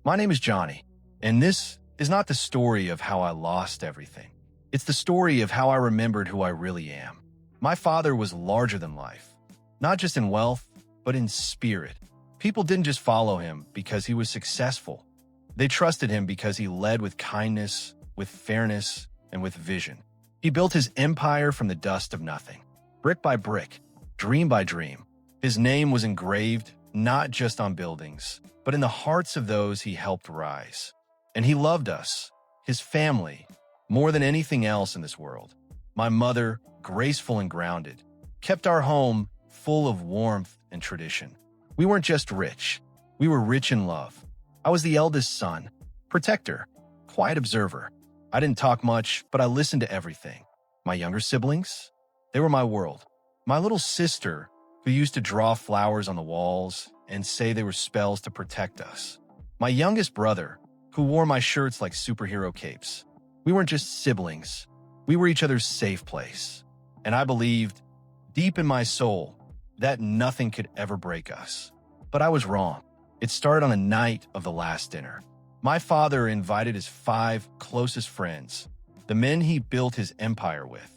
My name is Johnny, and this is not the story of how I lost everything. It's the story of how I remembered who I really am. My father was larger than life, not just in wealth, but in spirit. People didn't just follow him because he was successful. They trusted him because he led with kindness, with fairness, and with vision. He built his empire from the dust of nothing, brick by brick, dream by dream. His name was engraved not just on buildings, but in the hearts of those he helped rise. And he loved us, his family, more than anything else in this world. My mother, graceful and grounded, kept our home full of warmth and tradition. We weren't just rich, we were rich in love. I was the eldest son, protector, quiet observer. I didn't talk much, but I listened to everything. My younger siblings, they were my world. My little sister, who used to draw flowers on the walls and say they were spells to protect us. My youngest brother, who wore my shirts like superhero capes. We weren't just siblings, we were each other's safe place. And I believed, deep in my soul, that nothing could ever break us. But I was wrong. It started on the night of the last dinner. My father invited his 5 closest friends, the men he built his empire with.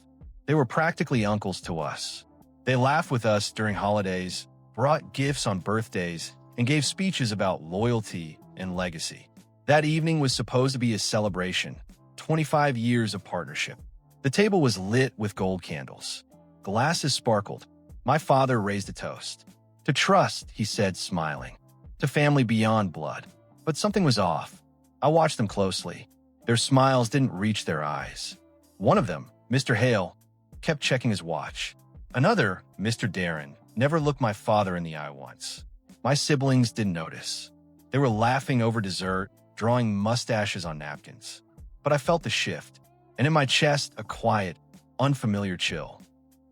They were practically uncles to us. They laughed with us during holidays, brought gifts on birthdays, and gave speeches about loyalty and legacy. That evening was supposed to be a celebration, 25 years of partnership. The table was lit with gold candles. Glasses sparkled. My father raised a toast. To trust, he said, smiling. To family beyond blood. But something was off. I watched them closely. Their smiles didn't reach their eyes. One of them, Mr. Hale, kept checking his watch. Another, Mr. Darren, never looked my father in the eye once. My siblings didn't notice. They were laughing over dessert, drawing mustaches on napkins. But I felt the shift, and in my chest, a quiet, unfamiliar chill.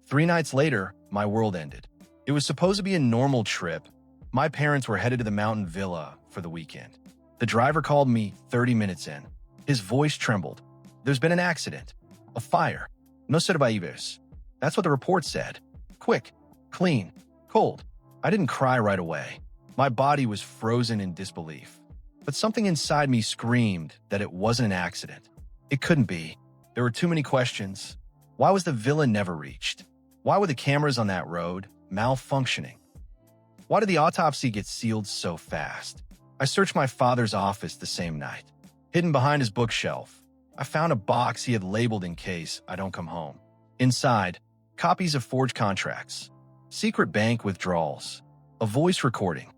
3 nights later, my world ended. It was supposed to be a normal trip. My parents were headed to the mountain villa for the weekend. The driver called me 30 minutes in. His voice trembled. There's been an accident. A fire. No survivors. That's what the report said. Quick, clean, cold. I didn't cry right away. My body was frozen in disbelief. But something inside me screamed that it wasn't an accident. It couldn't be. There were too many questions. Why was the villa never reached? Why were the cameras on that road malfunctioning? Why did the autopsy get sealed so fast? I searched my father's office the same night. Hidden behind his bookshelf, I found a box he had labeled in case I don't come home. Inside, copies of forged contracts, secret bank withdrawals, a voice recording,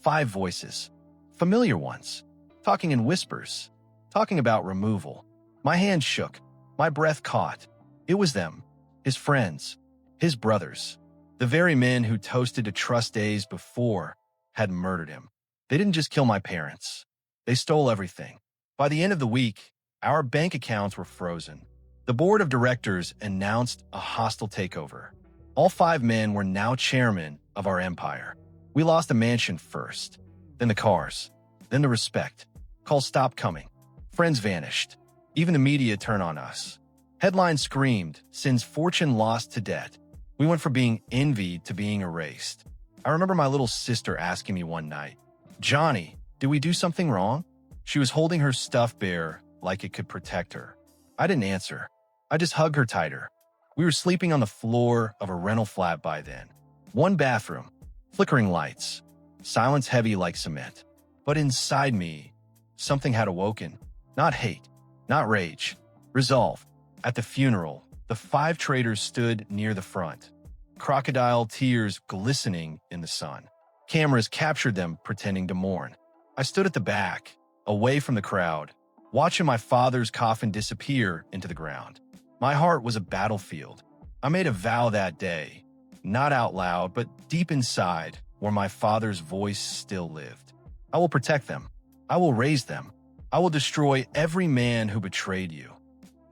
5 voices, familiar ones, talking in whispers, talking about removal. My hand shook, my breath caught. It was them, his friends, his brothers, the very men who toasted to trust days before had murdered him. They didn't just kill my parents. They stole everything. By the end of the week, our bank accounts were frozen. The board of directors announced a hostile takeover. All 5 men were now chairmen of our empire. We lost the mansion first, then the cars, then the respect. Calls stopped coming. Friends vanished. Even the media turned on us. Headlines screamed, "Sin's fortune lost to debt." We went from being envied to being erased. I remember my little sister asking me one night, "Johnny, did we do something wrong?" She was holding her stuffed bear like it could protect her. I didn't answer. I just hugged her tighter. We were sleeping on the floor of a rental flat by then. 1 bathroom, flickering lights, silence heavy like cement. But inside me, something had awoken. Not hate, not rage, resolve. At the funeral, the 5 traitors stood near the front, crocodile tears glistening in the sun. Cameras captured them pretending to mourn. I stood at the back, away from the crowd, watching my father's coffin disappear into the ground. My heart was a battlefield. I made a vow that day, not out loud, but deep inside, where my father's voice still lived. I will protect them. I will raise them. I will destroy every man who betrayed you.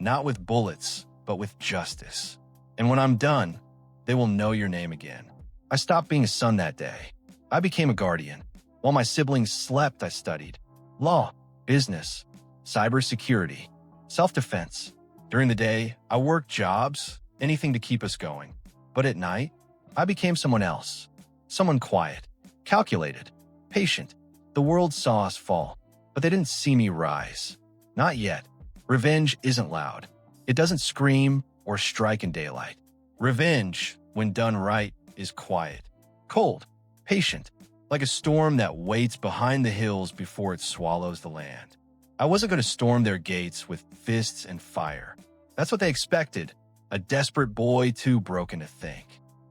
Not with bullets, but with justice. And when I'm done, they will know your name again. I stopped being a son that day. I became a guardian. While my siblings slept, I studied law, business, cybersecurity, self-defense. During the day, I worked jobs, anything to keep us going. But at night, I became someone else. Someone quiet, calculated, patient. The world saw us fall. but they didn't see me rise. Not yet. Revenge isn't loud. It doesn't scream or strike in daylight. Revenge, when done right, is quiet, cold, patient, like a storm that waits behind the hills before it swallows the land. I wasn't going to storm their gates with fists and fire. That's what they expected, a desperate boy too broken to think.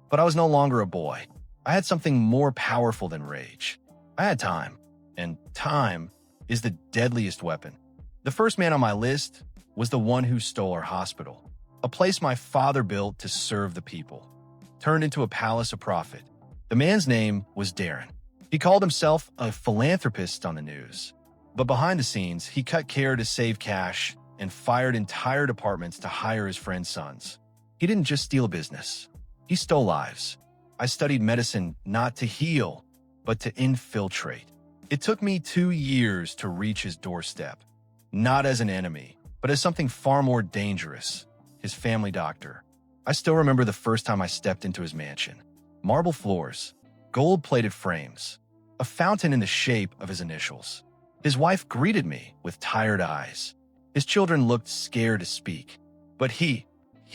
But I was no longer a boy. I had something more powerful than rage. I had time, and time is the deadliest weapon. The first man on my list was the one who stole our hospital, a place my father built to serve the people, turned into a palace of profit. The man's name was Darren. He called himself a philanthropist on the news, but behind the scenes, he cut care to save cash and fired entire departments to hire his friend's sons. He didn't just steal a business. He stole lives. I studied medicine not to heal, but to infiltrate. It took me 2 years to reach his doorstep, not as an enemy, but as something far more dangerous, his family doctor. I still remember the first time I stepped into his mansion. Marble floors, gold-plated frames, a fountain in the shape of his initials. His wife greeted me with tired eyes. His children looked scared to speak, but he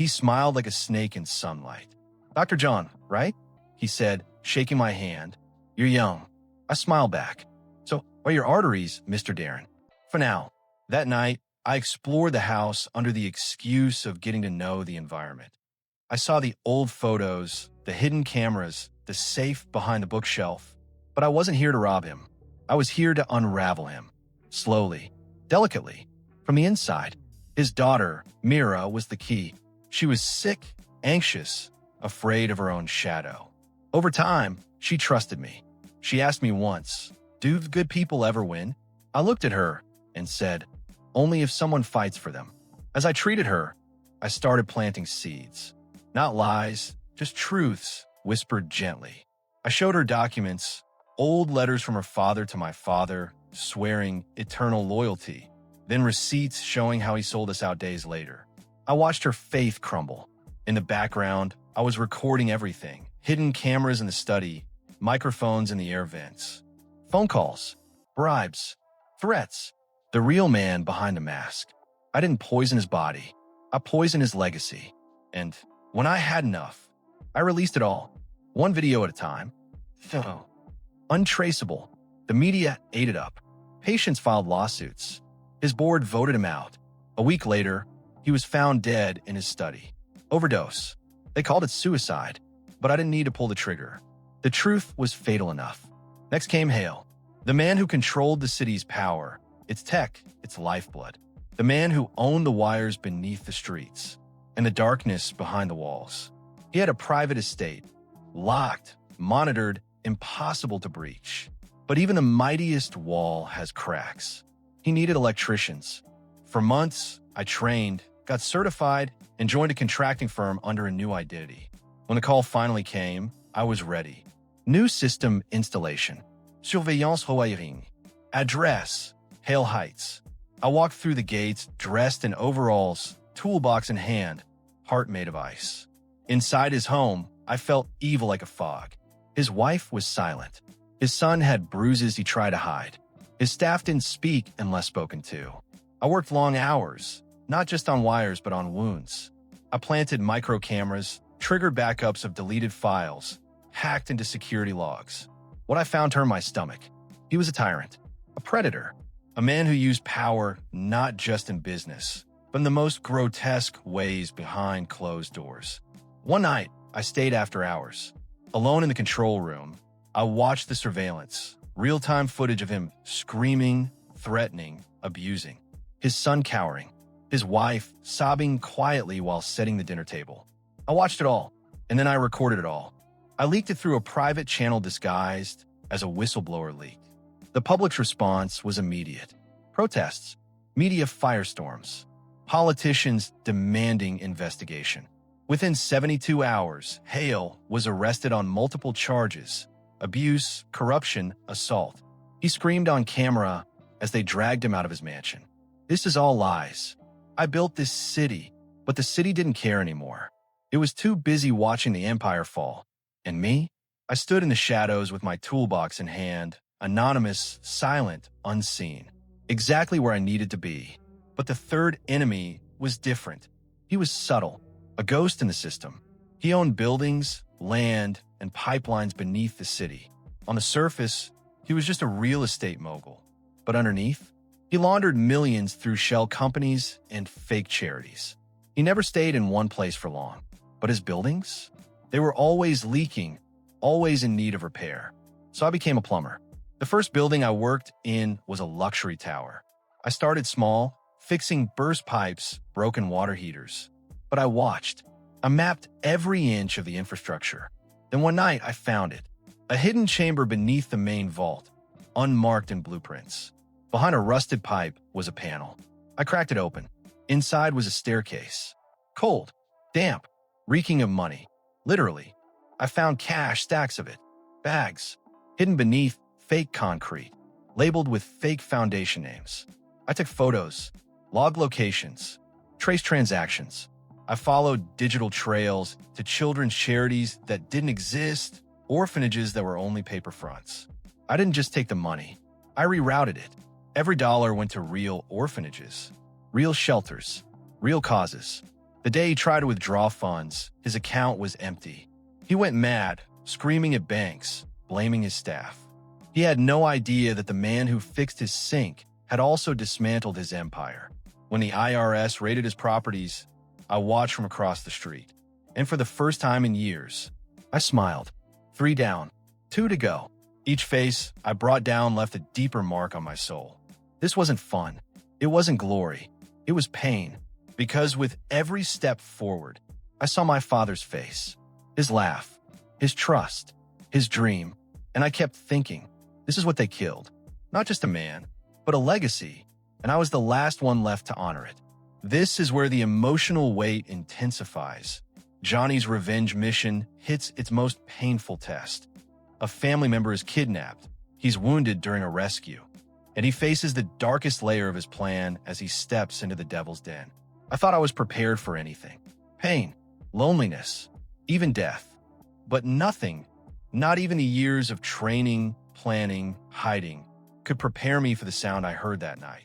smiled like a snake in sunlight. "Dr. John, right?" he said, shaking my hand. "You're young." I smiled back. "So, are your arteries, Mr. Darren?" For now. That night, I explored the house under the excuse of getting to know the environment. I saw the old photos, the hidden cameras, the safe behind the bookshelf. But I wasn't here to rob him. I was here to unravel him. Slowly, delicately, from the inside. His daughter, Mira, was the key. She was sick, anxious, afraid of her own shadow. Over time, she trusted me. She asked me once, "Do good people ever win?" I looked at her and said, "Only if someone fights for them." As I treated her, I started planting seeds. Not lies, just truths, whispered gently. I showed her documents, old letters from her father to my father, swearing eternal loyalty, then receipts showing how he sold us out days later. I watched her faith crumble. In the background, I was recording everything. Hidden cameras in the study, microphones in the air vents. Phone calls, bribes, threats. The real man behind the mask. I didn't poison his body. I poisoned his legacy. And when I had enough, I released it all, one video at a time. So, untraceable. The media ate it up. Patients filed lawsuits. His board voted him out. A week later, he was found dead in his study. Overdose. They called it suicide, but I didn't need to pull the trigger. The truth was fatal enough. Next came Hale, the man who controlled the city's power, its tech, its lifeblood. The man who owned the wires beneath the streets and the darkness behind the walls. He had a private estate, locked, monitored, impossible to breach. But even the mightiest wall has cracks. He needed electricians. For months, I trained, got certified, and joined a contracting firm under a new identity. When the call finally came, I was ready. New system installation. Surveillance Hawaii. Address. Hale Heights. I walked through the gates, dressed in overalls, toolbox in hand, heart made of ice. Inside his home, I felt evil like a fog. His wife was silent. His son had bruises he tried to hide. His staff didn't speak unless spoken to. I worked long hours, not just on wires but on wounds. I planted micro cameras, triggered backups of deleted files, hacked into security logs. What I found turned my stomach. He was a tyrant, a predator, a man who used power not just in business, but in the most grotesque ways behind closed doors. One night, I stayed after hours. Alone in the control room, I watched the surveillance, real-time footage of him screaming, threatening, abusing. His son cowering, his wife sobbing quietly while setting the dinner table. I watched it all, and then I recorded it all. I leaked it through a private channel disguised as a whistleblower leak. The public's response was immediate. Protests, media firestorms, politicians demanding investigation. Within 72 hours, Hale was arrested on multiple charges: abuse, corruption, assault. He screamed on camera as they dragged him out of his mansion. "This is all lies. I built this city," but the city didn't care anymore. It was too busy watching the empire fall. And me? I stood in the shadows with my toolbox in hand, anonymous, silent, unseen. exactly where I needed to be. But the third enemy was different. He was subtle, a ghost in the system. He owned buildings, land, and pipelines beneath the city. On the surface, he was just a real estate mogul. But underneath, he laundered millions through shell companies and fake charities. He never stayed in one place for long. But his buildings? They were always leaking, always in need of repair. So I became a plumber. The first building I worked in was a luxury tower. I started small, fixing burst pipes, broken water heaters. But I watched. I mapped every inch of the infrastructure. Then one night, I found it. A hidden chamber beneath the main vault, unmarked in blueprints. Behind a rusted pipe was a panel. I cracked it open. Inside was a staircase. Cold, damp, reeking of money. Literally. I found cash, stacks of it. Bags, hidden beneath fake concrete, labeled with fake foundation names. I took photos, logged locations, traced transactions. I followed digital trails to children's charities that didn't exist, orphanages that were only paper fronts. I didn't just take the money. I rerouted it. Every dollar went to real orphanages, real shelters, real causes. The day he tried to withdraw funds, his account was empty. He went mad, screaming at banks, blaming his staff. He had no idea that the man who fixed his sink had also dismantled his empire. When the IRS raided his properties, I watched from across the street. And for the first time in years, I smiled. 3 down, 2 to go. Each face I brought down left a deeper mark on my soul. This wasn't fun. It wasn't glory. It was pain. Because with every step forward, I saw my father's face, his laugh, his trust, his dream. And I kept thinking, this is what they killed. Not just a man, but a legacy. And I was the last one left to honor it. This is where the emotional weight intensifies. Johnny's revenge mission hits its most painful test. A family member is kidnapped. He's wounded during a rescue. And he faces the darkest layer of his plan as he steps into the devil's den. I thought I was prepared for anything. Pain, loneliness, even death. But nothing, not even the years of training, planning, hiding, could prepare me for the sound I heard that night.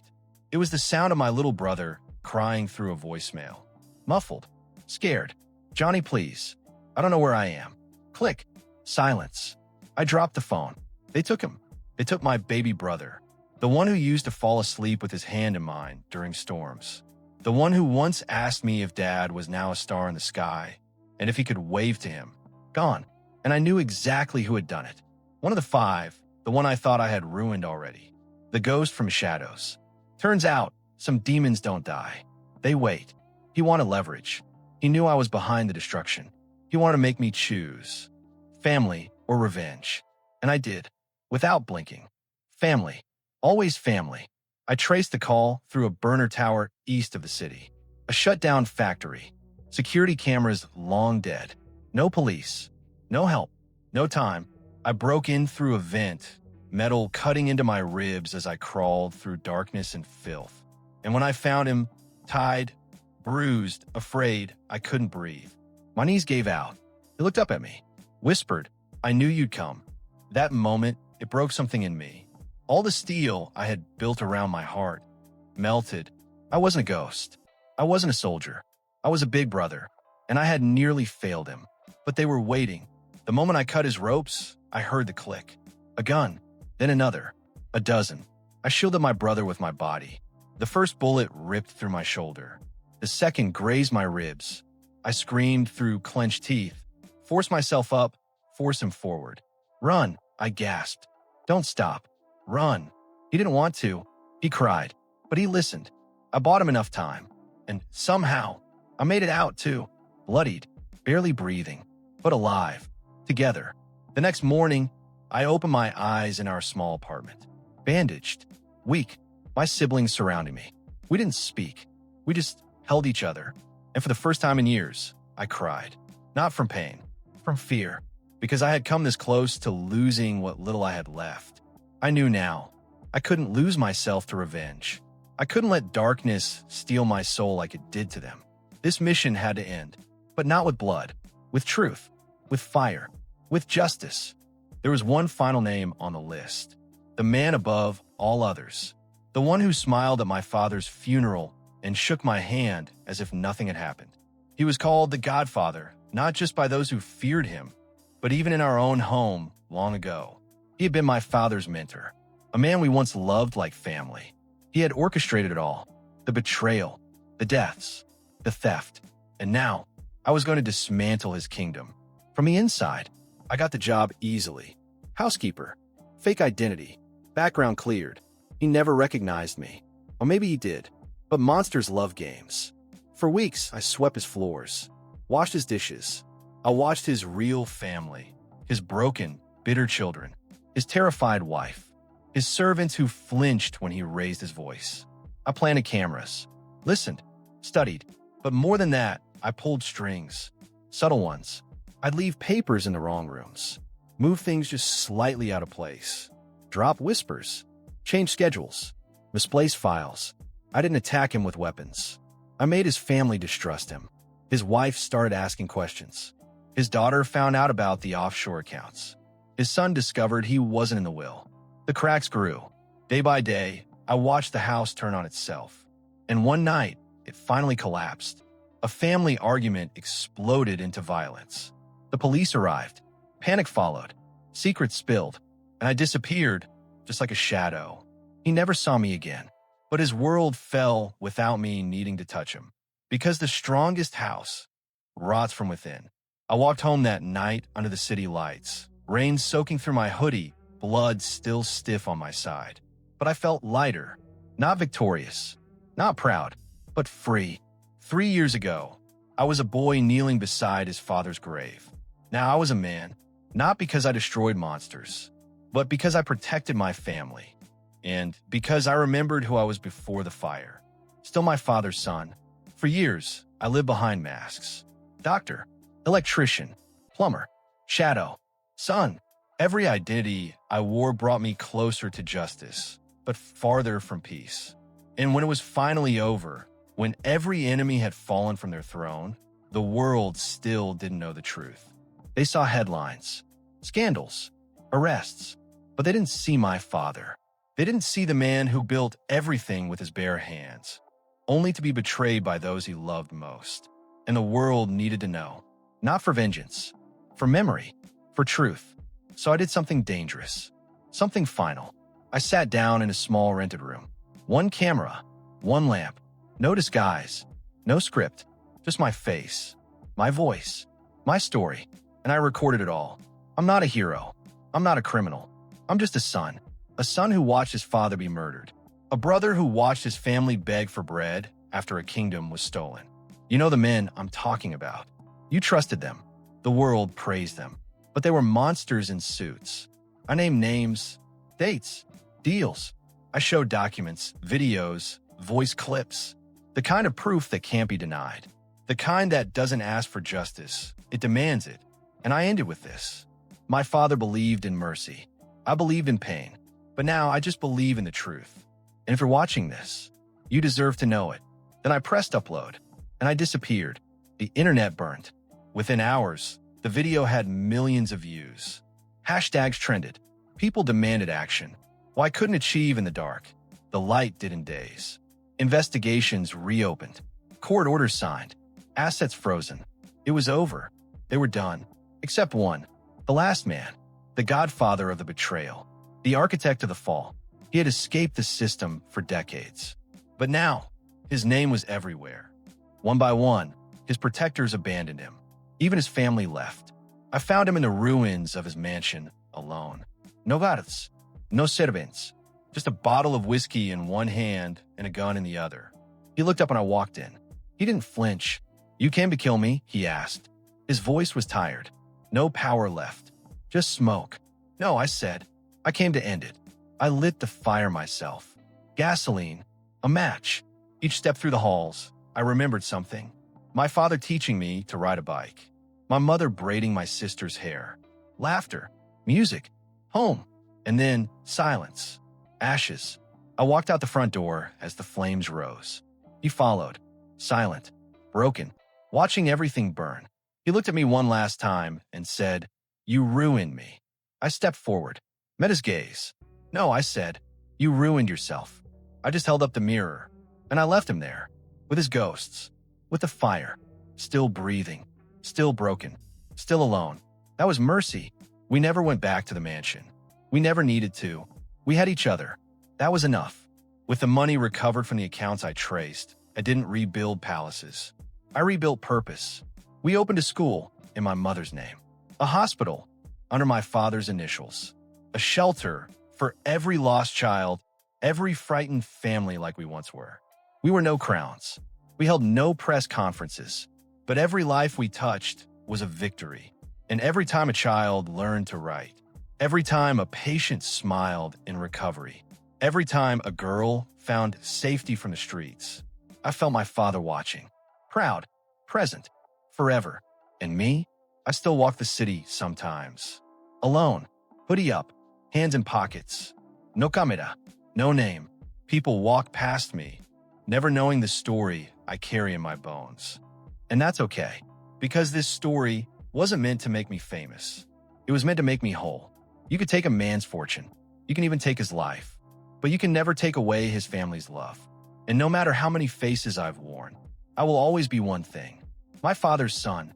It was the sound of my little brother crying through a voicemail. Muffled, scared. Johnny, please. I don't know where I am. Click. Silence. I dropped the phone. They took him. They took my baby brother. The one who used to fall asleep with his hand in mine during storms. The one who once asked me if Dad was now a star in the sky and if he could wave to him. Gone. And I knew exactly who had done it. One of the 5, the one I thought I had ruined already. The ghost from shadows. Turns out, some demons don't die. They wait. He wanted leverage. He knew I was behind the destruction. He wanted to make me choose. Family or revenge. And I did. Without blinking. Family. Always family. I traced the call through a burner tower east of the city. A shut-down factory. Security cameras long dead. No police. No help. No time. I broke in through a vent, metal cutting into my ribs as I crawled through darkness and filth. And when I found him, tied, bruised, afraid, I couldn't breathe. My knees gave out. He looked up at me, whispered, "I knew you'd come." That moment, it broke something in me. All the steel I had built around my heart melted. I wasn't a ghost. I wasn't a soldier. I was a big brother, and I had nearly failed him. But they were waiting. The moment I cut his ropes, I heard the click. A gun, then another, a dozen. I shielded my brother with my body. The first bullet ripped through my shoulder. The second grazed my ribs. I screamed through clenched teeth, forced myself up, forced him forward. "Run," I gasped. "Don't stop. Run." He didn't want to. He cried, but he listened. I bought him enough time. And somehow, I made it out too. Bloodied, barely breathing, but alive. Together. The next morning, I opened my eyes in our small apartment. Bandaged. Weak. My siblings surrounding me. We didn't speak. We just held each other. And for the first time in years, I cried. Not from pain. From fear. Because I had come this close to losing what little I had left. I knew now. I couldn't lose myself to revenge. I couldn't let darkness steal my soul like it did to them. This mission had to end. But not with blood. With truth. With fire. With justice. There was one final name on the list. The man above all others. The one who smiled at my father's funeral and shook my hand as if nothing had happened. He was called the Godfather, not just by those who feared him, but even in our own home long ago. He had been my father's mentor, a man we once loved like family. He had orchestrated it all, the betrayal, the deaths, the theft, and now I was going to dismantle his kingdom. From the inside, I got the job easily. Housekeeper, fake identity, background cleared. He never recognized me. Or maybe he did, but monsters love games. For weeks, I swept his floors, washed his dishes. I watched his real family, his broken, bitter children, his terrified wife, his servants who flinched when he raised his voice. I planted cameras, listened, studied, but more than that, I pulled strings, subtle ones. I'd leave papers in the wrong rooms, move things just slightly out of place, drop whispers, change schedules, misplace files. I didn't attack him with weapons. I made his family distrust him. His wife started asking questions. His daughter found out about the offshore accounts. His son discovered he wasn't in the will. The cracks grew. Day by day, I watched the house turn on itself. And one night, it finally collapsed. A family argument exploded into violence. The police arrived. Panic followed. Secrets spilled. And I disappeared, just like a shadow. He never saw me again. But his world fell without me needing to touch him. Because the strongest house rots from within. I walked home that night under the city lights, rain soaking through my hoodie, blood still stiff on my side. But I felt lighter, not victorious, not proud, but free. 3 years ago, I was a boy kneeling beside his father's grave. Now I was a man, not because I destroyed monsters, but because I protected my family. And because I remembered who I was before the fire. Still my father's son. For years, I lived behind masks. Doctor, electrician, plumber, shadow, son. Every identity I wore brought me closer to justice, but farther from peace. And when it was finally over, when every enemy had fallen from their throne, the world still didn't know the truth. They saw headlines, scandals, arrests, but they didn't see my father. They didn't see the man who built everything with his bare hands, only to be betrayed by those he loved most. And the world needed to know, not for vengeance, for memory, for truth. So I did something dangerous, something final. I sat down in a small rented room. One camera, one lamp, no disguise, no script, just my face, my voice, my story, and I recorded it all. I'm not a hero. I'm not a criminal. I'm just a son who watched his father be murdered, a brother who watched his family beg for bread after a kingdom was stolen. You know the men I'm talking about. You trusted them. The world praised them. But they were monsters in suits. I named names, dates, deals. I showed documents, videos, voice clips. The kind of proof that can't be denied. The kind that doesn't ask for justice. It demands it. And I ended with this. My father believed in mercy. I believed in pain. But now I just believe in the truth. And if you're watching this, you deserve to know it. Then I pressed upload, and I disappeared. The internet burned. Within hours, the video had millions of views. Hashtags trended. People demanded action. Well, I couldn't achieve in the dark. The light did in days. Investigations reopened. Court orders signed. Assets frozen. It was over. They were done. Except one. The last man. The godfather of the betrayal. The architect of the fall. He had escaped the system for decades. But now, his name was everywhere. One by one, his protectors abandoned him. Even his family left. I found him in the ruins of his mansion, alone. No varas, no servants. Just a bottle of whiskey in one hand and a gun in the other. He looked up when I walked in. He didn't flinch. "You came to kill me?" he asked. His voice was tired. No power left. Just smoke. "No," I said. "I came to end it." I lit the fire myself. Gasoline. A match. Each step through the halls, I remembered something. My father teaching me to ride a bike. My mother braiding my sister's hair. Laughter. Music. Home. And then silence. Ashes. I walked out the front door as the flames rose. He followed. Silent. Broken. Watching everything burn. He looked at me one last time and said, "You ruined me." I stepped forward. Met his gaze. "No," I said. "You ruined yourself." I just held up the mirror, and I left him there, with his ghosts, with the fire, still breathing, still broken, still alone. That was mercy. We never went back to the mansion. We never needed to. We had each other. That was enough. With the money recovered from the accounts I traced, I didn't rebuild palaces. I rebuilt purpose. We opened a school in my mother's name, a hospital under my father's initials, a shelter for every lost child, every frightened family like we once were. We were no crowns. We held no press conferences, but every life we touched was a victory. And every time a child learned to write, every time a patient smiled in recovery, every time a girl found safety from the streets, I felt my father watching, proud, present, forever. And me, I still walk the city sometimes. Alone, hoodie up, hands in pockets. No camera, no name. People walk past me, never knowing the story I carry in my bones. And that's okay, because this story wasn't meant to make me famous. It was meant to make me whole. You could take a man's fortune. You can even take his life. But you can never take away his family's love. And no matter how many faces I've worn, I will always be one thing: my father's son.